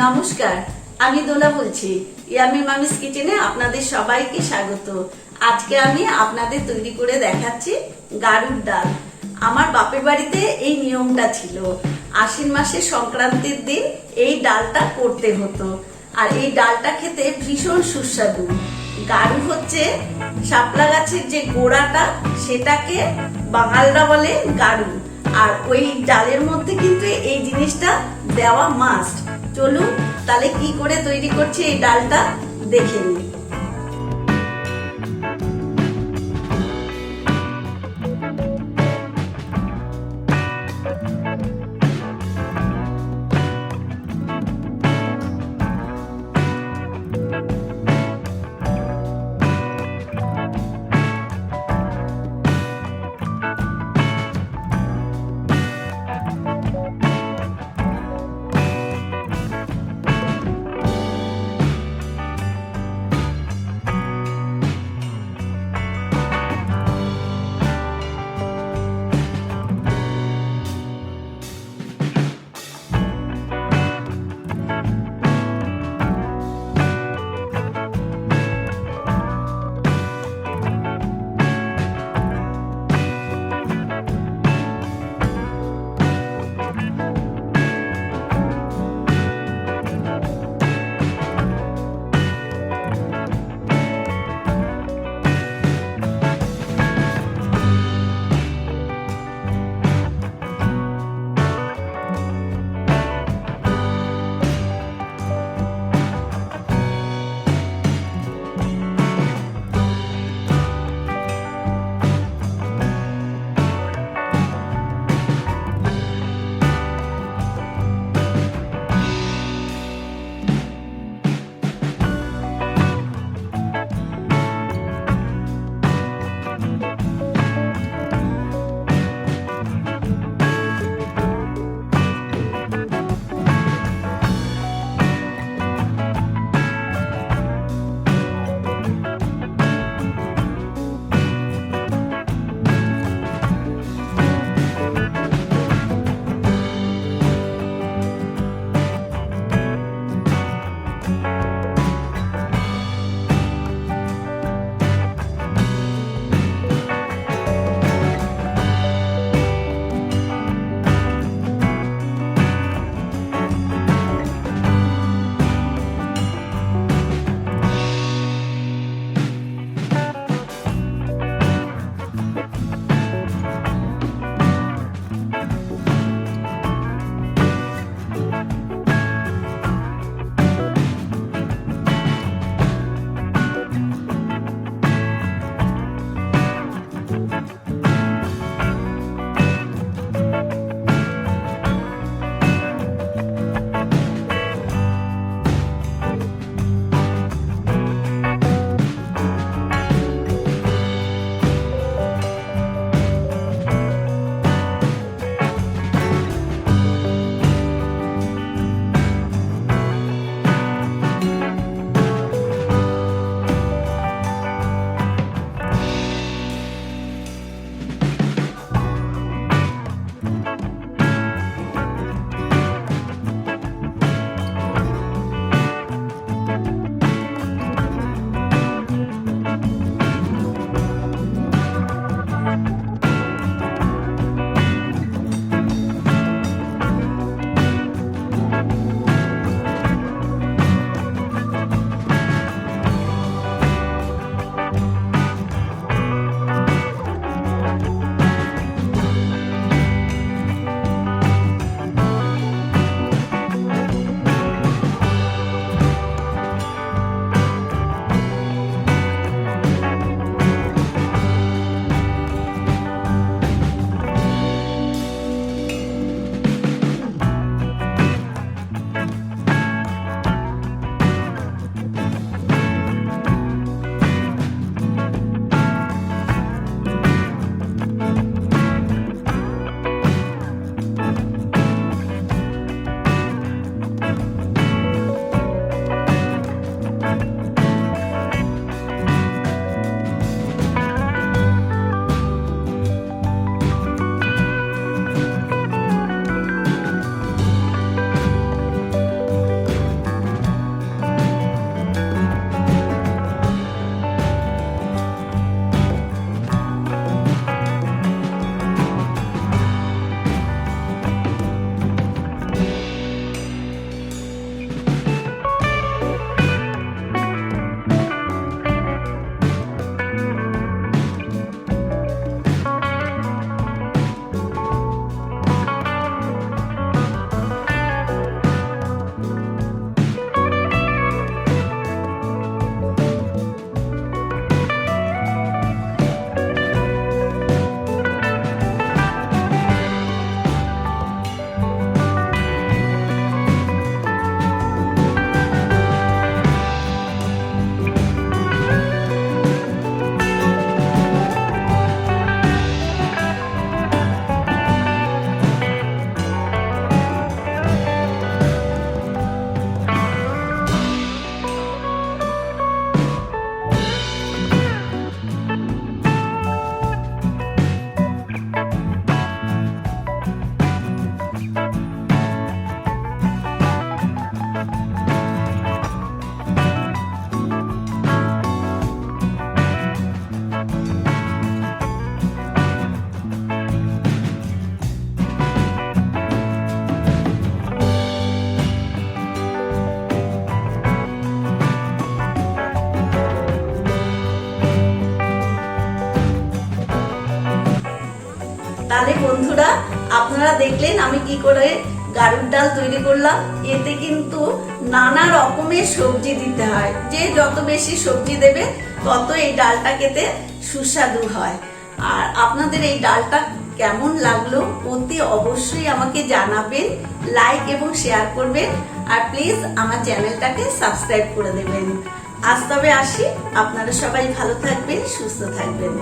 নমস্কার, আমি দোলা বলছি। ইয়ামি মামিস কিচেনে আপনাদের সবাইকে স্বাগত। আজকে আমি আপনাদের তৈরি করে দেখাচ্ছি গারুর ডাল। আমার বাপের বাড়িতে এই নিয়মটা ছিল, আশ্বিন মাসের সংক্রান্তির দিন এই ডালটা করতে হতো। আর এই ডালটা খেতে ভীষণ সুস্বাদু। গারু হচ্ছে শাপলা গাছের যে গোড়াটা, সেটাকে বাঙালরা বলে গারু। আর ওই ডালের মধ্যে কিন্তু এই জিনিসটা দেওয়া মাস্ট। চলুন তাহলে কি করে তৈরি করছি এই ডালটা দেখে নিই। তাহলে বন্ধুরা, আপনারা দেখলেন আমি কি করে গারুর ডাল তৈরি করলাম। এতে কিন্তু নানা রকমের সবজি দিতে হয়, যে যত বেশি সবজি দেবে তত এই ডালটা খেতে সুস্বাদু হয়। আর আপনাদের এই ডালটা কেমন লাগলো অতি অবশ্যই আমাকে জানাবেন, লাইক এবং শেয়ার করবেন, আর প্লিজ আমার চ্যানেলটাকে সাবস্ক্রাইব করে দেবেন। আজ তবে আসি, আপনারা সবাই ভালো থাকবেন, সুস্থ থাকবেন।